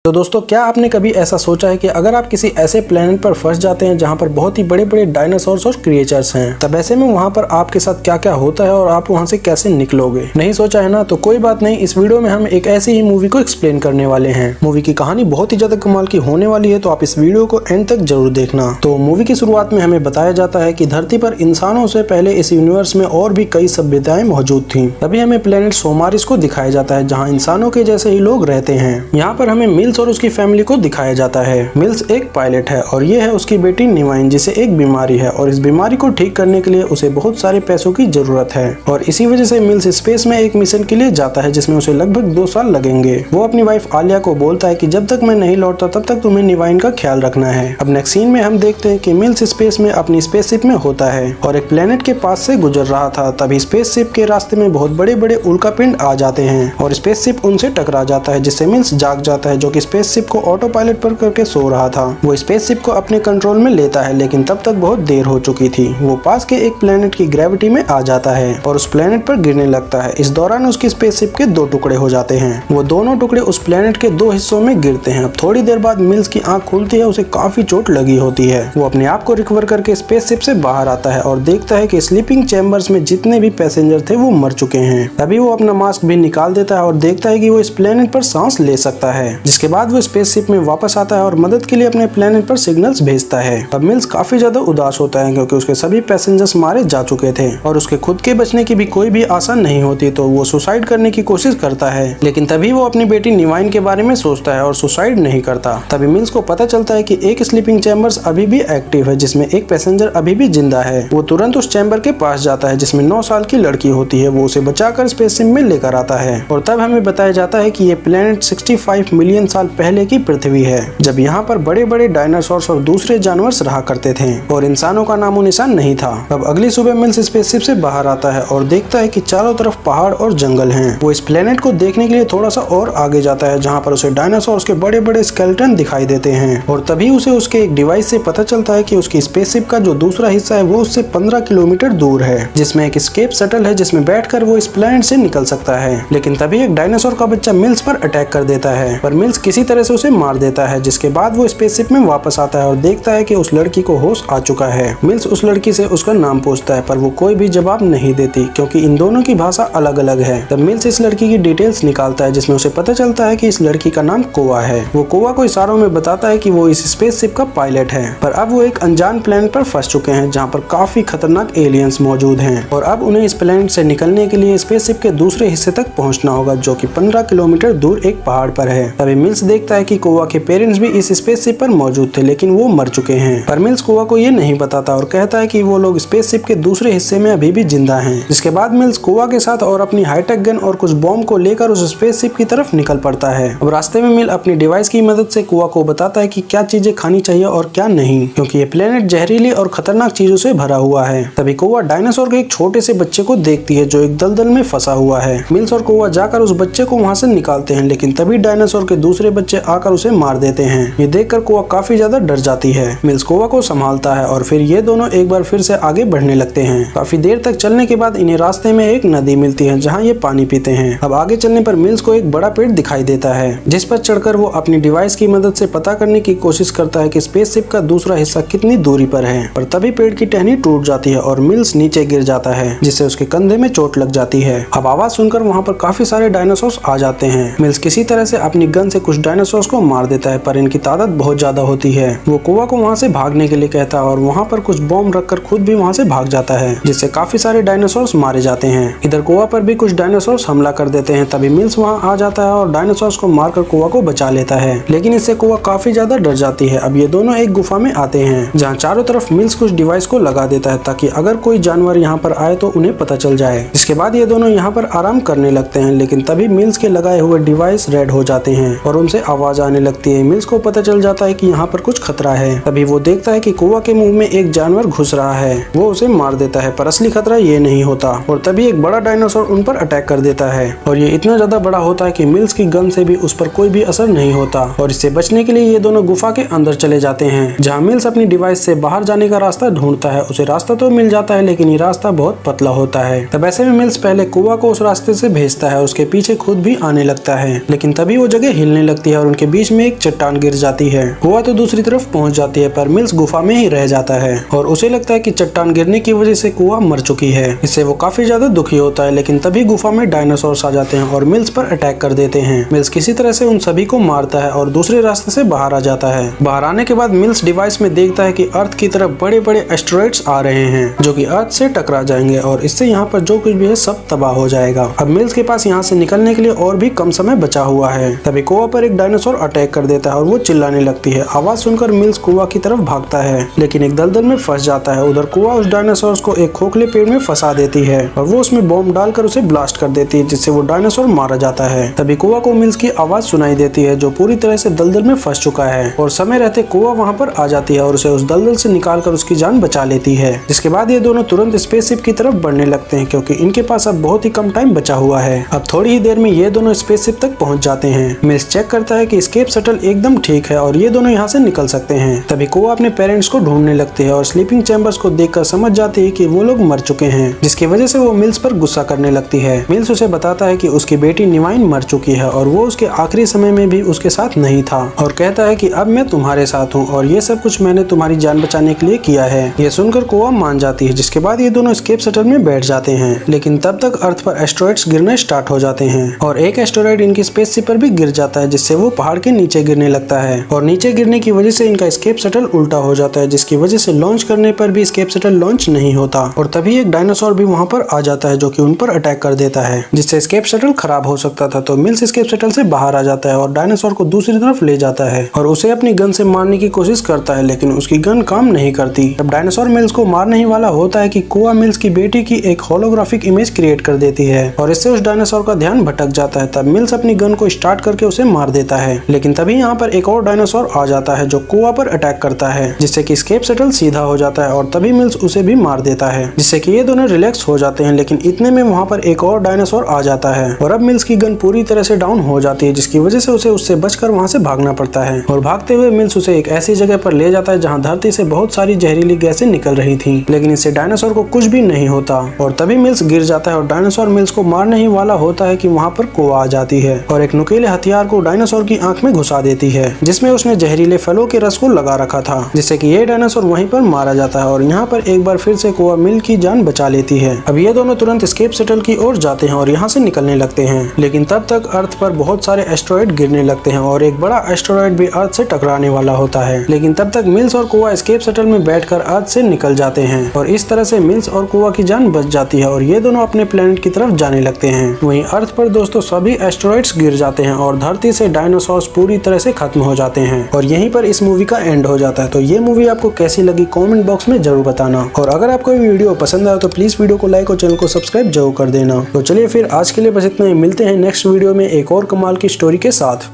तो दोस्तों, क्या आपने कभी ऐसा सोचा है कि अगर आप किसी ऐसे प्लेनेट पर फंस जाते हैं जहां पर बहुत ही बड़े बड़े डायनासोर्स और क्रिएचर्स हैं, तब ऐसे में वहां पर आपके साथ क्या क्या होता है और आप वहां से कैसे निकलोगे? नहीं सोचा है ना? तो कोई बात नहीं, इस वीडियो में हम एक ऐसी ही मूवी को एक्सप्लेन करने वाले हैं। मूवी की कहानी बहुत ही ज्यादा कमाल की होने वाली है, तो आप इस वीडियो को एंड तक जरूर देखना। तो मूवी की शुरुआत में हमें बताया जाता है कि धरती पर इंसानों से पहले इस यूनिवर्स में और भी कई सभ्यताएं मौजूद थी। तभी हमें प्लेनेट सोमारिस को दिखाया जाता है जहाँ इंसानों के जैसे ही लोग रहते हैं। यहाँ पर हमें मिल्स और उसकी फैमिली को दिखाया जाता है। मिल्स एक पायलट है और ये है उसकी बेटी निवाइन, जिसे एक बीमारी है और इस बीमारी को ठीक करने के लिए उसे बहुत सारे पैसों की जरूरत है। और इसी वजह से मिल्स स्पेस में एक मिशन के लिए जाता है जिसमें उसे लगभग 2 साल लगेंगे। वो अपनी वाइफ आलिया को बोलता है कि जब तक मैं नहीं लौटता तब तक तुम्हें निवाइन का ख्याल रखना है। अब नेक्स्ट सीन में हम देखते हैं कि मिल्स स्पेस में अपनी स्पेसशिप में होता है और एक प्लेनेट के पास से गुजर रहा था। तभी स्पेसशिप के रास्ते में बहुत बड़े बड़े उल्कापिंड आ जाते हैं और स्पेसशिप उनसे टकरा जाता है, जिससे मिल्स जाग जाता है जो कि स्पेसशिप को ऑटो पायलट पर करके सो रहा था। वो स्पेसशिप को अपने कंट्रोल में लेता है, लेकिन तब तक बहुत देर हो चुकी थी। वो पास के एक प्लेनेट की ग्रेविटी में आ जाता है और उस प्लेनेट पर गिरने लगता है। इस दौरान उसकी स्पेसशिप के 2 टुकड़े हो जाते हैं। वो दोनों टुकड़े उस प्लेनेट के 2 हिस्सों में गिरते हैं। अब थोड़ी देर बाद मिल्स की आंख खुलती है, उसे काफी चोट लगी होती है। वो अपने आप को रिकवर करके स्पेसशिप से बाहर आता है और देखता है कि स्लीपिंग चैम्बर्स में जितने भी पैसेंजर थे वो मर चुके हैं। तभी वो अपना मास्क भी निकाल देता है और देखता है कि वो इस प्लेनेट पर सांस ले सकता है। जिसके बाद वो स्पेसशिप में वापस आता है और मदद के लिए अपने प्लेनेट पर सिग्नल्स भेजता है। अब मिल्स काफी ज्यादा उदास होता है क्योंकि उसके सभी पैसेंजर्स मारे जा चुके थे और उसके खुद के बचने की भी कोई भी आशा नहीं होती, तो वो सुसाइड करने की कोशिश करता है। लेकिन तभी वो अपनी बेटी निवाइन के बारे में सोचता है और सुसाइड नहीं करता। तभी मिल्स को पता चलता है कि एक स्लीपिंग चैम्बर्स अभी भी एक्टिव है जिसमें एक पैसेंजर अभी भी जिंदा है। वो तुरंत उस चैम्बर के पास जाता है जिसमें 9 साल की लड़की होती है। वो उसे बचाकर स्पेसशिप में लेकर आता है और तब हमें बताया जाता है कि ये प्लेनेट 65 मिलियन साल पहले की पृथ्वी है, जब यहाँ पर बड़े बड़े डायनासोर्स और दूसरे जानवर रहा करते थे और इंसानों का नामो निशान नहीं था। अब अगली सुबह मिल्स स्पेसशिप से बाहर आता है और देखता है कि चारों तरफ पहाड़ और जंगल हैं। वो इस प्लेनेट को देखने के लिए थोड़ा सा और आगे जाता है जहाँ पर उसे डायनासोर्स के बड़े बड़े स्केलेटन दिखाई देते हैं और तभी उसे उसके एक डिवाइस से पता चलता है कि उसकी स्पेसशिप का जो दूसरा हिस्सा है वो उससे 15 किलोमीटर दूर है, जिसमें एक एस्केप शटल है जिसमें बैठकर वो इस प्लेनेट से निकल सकता है। लेकिन तभी एक डायनासोर का बच्चा मिल्स पर अटैक कर देता है, पर मिल्स किसी तरह से उसे मार देता है। जिसके बाद वो स्पेसशिप में वापस आता है और देखता है कि उस लड़की को होश आ चुका है। मिल्स उस लड़की से उसका नाम पूछता है, पर वो कोई भी जवाब नहीं देती क्योंकि इन दोनों की भाषा अलग अलग है। तब मिल्स इस लड़की की डिटेल्स निकालता है जिसमें उसे पता चलता है कि इस लड़की का नाम कोआ है। वो कोआ को इशारों में बताता है कि वो इस स्पेसशिप का पायलट है, पर अब वो एक अनजान प्लेनेट पर फंस चुके हैं जहाँ पर काफी खतरनाक एलियंस मौजूद हैं और अब उन्हें इस प्लेनेट से निकलने के लिए स्पेसशिप के दूसरे हिस्से तक पहुंचना होगा जो कि 15 किलोमीटर दूर एक पहाड़ पर है। तभी मिल्स देखता है कि कोआ के पेरेंट्स भी इस स्पेसशिप पर मौजूद थे, लेकिन वो मर चुके हैं। पर मिल्स कोआ को ये नहीं बताता और कहता है कि वो लोग स्पेसशिप के दूसरे हिस्से में अभी भी जिंदा हैं। जिसके बाद मिल्स कोआ के साथ और अपनी हाईटेक गन और कुछ बॉम्ब को लेकर उस स्पेसशिप की तरफ निकल पड़ता है। अब रास्ते में मिल अपनी डिवाइस की मदद से कोआ को बताता है कि क्या चीजें खानी चाहिए और क्या नहीं, क्योंकि ये प्लेनेट जहरीली और खतरनाक चीजों से भरा हुआ है। तभी कोआ डायनासोर के एक छोटे से बच्चे को देखती है जो एक दलदल में फंसा हुआ है। मिल्स और कोआ जाकर उस बच्चे को वहां से निकालते हैं, लेकिन तभी डायनासोर के दूसरे बच्चे आकर उसे मार देते हैं। ये देखकर कोआ काफी ज्यादा डर जाती है। मिल्स कोआ को संभालता है और फिर ये दोनों एक बार फिर से आगे बढ़ने लगते हैं। काफी देर तक चलने के बाद इन्हें रास्ते में एक नदी मिलती है जहाँ ये पानी पीते हैं। अब आगे चलने पर मिल्स को एक बड़ा पेड़ दिखाई देता है जिस पर चढ़कर वो अपनी डिवाइस की मदद से पता करने की कोशिश करता है कि स्पेसशिप का दूसरा हिस्सा कितनी दूरी पर है। पर तभी पेड़ की टहनी टूट जाती है और मिल्स नीचे गिर जाता है जिससे उसके कंधे में चोट लग जाती है। अब आवाज सुनकर वहाँ पर काफी सारे डायनासोर्स आ जाते हैं। मिल्स किसी तरह से अपनी गन से कुछ डायनासोर्स को मार देता है, पर इनकी तादाद बहुत ज्यादा होती है। वो कोआ को वहाँ से भागने के लिए कहता है और वहाँ पर कुछ बॉम्ब रखकर खुद भी वहाँ से भाग जाता है, जिससे काफी सारे डायनासोर्स मारे जाते हैं। इधर कोआ पर भी कुछ डायनासोर्स हमला कर देते हैं। तभी मिल्स वहाँ आ जाता है और डायनासोर्स को मारकर कोआ को बचा लेता है, लेकिन इससे कोआ काफी ज्यादा डर जाती है। अब ये दोनों एक गुफा में आते हैं जहाँ चारों तरफ मिल्स कुछ डिवाइस को लगा देता है ताकि अगर कोई जानवर यहाँ पर आए तो उन्हें पता चल जाए। इसके बाद ये दोनों यहाँ पर आराम करने लगते हैं, लेकिन तभी मिल्स के लगाए हुए डिवाइस रेड हो जाते हैं और उनसे आवाज आने लगती है। मिल्स को पता चल जाता है कि यहाँ पर कुछ खतरा है। तभी वो देखता है कि कोआ के मुंह में एक जानवर घुस रहा है। वो उसे मार देता है, पर असली खतरा ये नहीं होता और तभी एक बड़ा डायनासोर उन पर अटैक कर देता है और ये इतना ज्यादा बड़ा होता है कि मिल्स की गन से भी उस पर कोई भी असर नहीं होता और इससे बचने के लिए ये दोनों गुफा के अंदर चले जाते हैं जहाँ मिल्स अपनी डिवाइस से बाहर जाने का रास्ता ढूंढता है। उसे रास्ता तो मिल जाता है, लेकिन ये रास्ता बहुत पतला होता है। तब ऐसे में मिल्स पहले कोआ को उस रास्ते से भेजता है, उसके पीछे खुद भी आने लगता है, लेकिन तभी वो जगह हिलने लगती लगती है और उनके बीच में एक चट्टान गिर जाती है। कुआ तो दूसरी तरफ पहुंच जाती है पर मिल्स गुफा में ही रह जाता है और उसे लगता है कि चट्टान गिरने की वजह से कुआ मर चुकी है। इससे वो काफी ज्यादा दुखी होता है, लेकिन तभी गुफा में डायनासोर्स आ जाते हैं और मिल्स पर अटैक कर देते हैं। मिल्स किसी तरह से उन सभी को मारता है और दूसरे रास्ते से बाहर आ जाता है। बाहर आने के बाद मिल्स डिवाइस में देखता है कि अर्थ की तरफ बड़े बड़े एस्टेरॉइड्स आ रहे हैं जो कि अर्थ से टकरा जाएंगे और इससे यहाँ पर जो कुछ भी है सब तबाह हो जाएगा। अब मिल्स के पास यहाँ से निकलने के लिए और भी कम समय बचा हुआ है। तभी कुआ पर एक डायनासोर अटैक कर देता है और वो चिल्लाने लगती है। आवाज सुनकर मिल्स कुआ की तरफ भागता है, लेकिन एक दलदल में फंस जाता है। उधर कुआ उस डायनासोर को एक खोखले पेड़ में फंसा देती है और वो उसमें बॉम्ब डालकर उसे ब्लास्ट कर देती है, जिससे वो डायनासोर मारा जाता है। तभी कुआ को मिल्स की आवाज सुनाई देती है जो पूरी तरह से दलदल में फंस चुका है और समय रहते कुआ वहाँ पर आ जाती है और उसे उस दलदल से निकालकर उसकी जान बचा लेती है। जिसके बाद ये दोनों तुरंत स्पेसशिप की तरफ बढ़ने लगते हैं क्योंकि इनके पास अब बहुत ही कम टाइम बचा हुआ है। अब थोड़ी ही देर में ये दोनों स्पेसशिप तक पहुंच जाते हैं। मिल्स चेक करता है कि एस्केप शटल एकदम ठीक है और ये दोनों यहाँ से निकल सकते हैं। तभी कुआ अपने पेरेंट्स को ढूंढने लगती है और स्लीपिंग चैम्बर्स को देखकर समझ जाती है कि वो लोग मर चुके हैं, जिसकी वजह से वो मिल्स पर गुस्सा करने लगती है। मिल्स उसे बताता है कि उसकी बेटी निवाइन मर चुकी है और वो उसके आखिरी समय में भी उसके साथ नहीं था और कहता है कि अब मैं तुम्हारे साथ हूँ और ये सब कुछ मैंने तुम्हारी जान बचाने के लिए किया है। ये सुनकर कुआ मान जाती है, जिसके बाद ये दोनों एस्केप शटल में बैठ जाते हैं। लेकिन तब तक अर्थ पर एस्टेरॉइड्स गिरना स्टार्ट हो जाते हैं और एक एस्टेरॉइड इनकी स्पेसशिप पर भी गिर जाता है, जिससे वो पहाड़ के नीचे गिरने लगता है और नीचे गिरने की वजह से इनका एस्केप शटल उल्टा हो जाता है, जिसकी वजह से लॉन्च करने पर भी एस्केप शटल लॉन्च नहीं होता। और तभी एक डायनासोर भी वहाँ पर आ जाता है जो कि उन पर अटैक कर देता है, जिससे एस्केप शटल खराब हो सकता था। तो मिल्स एस्केप शटल से बाहर आ जाता है और डायनासोर को दूसरी तरफ ले जाता है और उसे अपनी गन से मारने की कोशिश करता है, लेकिन उसकी गन काम नहीं करती। जब डायनासोर मिल्स को मारने ही वाला होता है कि कुआ मिल्स की बेटी की एक होलोग्राफिक इमेज क्रिएट कर देती है और इससे उस डायनासोर का ध्यान भटक जाता है। तब मिल्स अपनी गन को स्टार्ट करके उसे मार देता है, लेकिन तभी यहाँ पर एक और डायनासोर आ जाता है जो कुआ पर अटैक करता है, जिससे कि एस्केप शटल सीधा हो जाता है और तभी मिल्स उसे भी मार देता है, जिससे कि ये दोनों रिलैक्स हो जाते हैं। लेकिन इतने में वहाँ पर एक और डायनासोर आ जाता है और अब मिल्स की गन पूरी तरह से डाउन हो जाती है, जिसकी वजह से उसे उससे बचकर वहाँ से भागना पड़ता है और भागते हुए मिल्स उसे एक ऐसी जगह पर ले जाता है जहाँ धरती से बहुत सारी जहरीली गैसें निकल रही थी, लेकिन इससे डायनासोर को कुछ भी नहीं होता। और तभी मिल्स गिर जाता है और डायनासोर मिल्स को मारने ही वाला होता है कि वहाँ पर कुआ आ जाती है और एक नुकीले हथियार को डायनासोर की आंख में घुसा देती है, जिसमें उसने जहरीले फलों के रस को लगा रखा था, जिससे कि ये डायनासोर वहीं पर मारा जाता है और यहाँ पर एक बार फिर से कुआ मिल की जान बचा लेती है। अब ये दोनों तुरंत एस्केप शटल की ओर जाते हैं और यहाँ से निकलने लगते हैं, लेकिन तब तक अर्थ पर बहुत सारे एस्टेरॉइड गिरने लगते हैं और एक बड़ा एस्टेरॉइड भी अर्थ से टकराने वाला होता है। लेकिन तब तक मिल्स और कुआ एस्केप शटल में बैठकर अर्थ से निकल जाते हैं और इस तरह से मिल्स और कुआ की जान बच जाती है और ये दोनों अपने प्लेनेट की तरफ जाने लगते हैं। वहीं अर्थ पर दोस्तों सभी एस्टेरॉइड्स गिर जाते हैं और धरती से डायनासोर्स पूरी तरह से खत्म हो जाते हैं और यहीं पर इस मूवी का एंड हो जाता है। तो ये मूवी आपको कैसी लगी कमेंट बॉक्स में जरूर बताना और अगर आपको ये वीडियो पसंद आया तो प्लीज वीडियो को लाइक और चैनल को सब्सक्राइब जरूर कर देना। तो चलिए फिर आज के लिए बस इतना ही, मिलते हैं नेक्स्ट वीडियो में एक और कमाल की स्टोरी के साथ।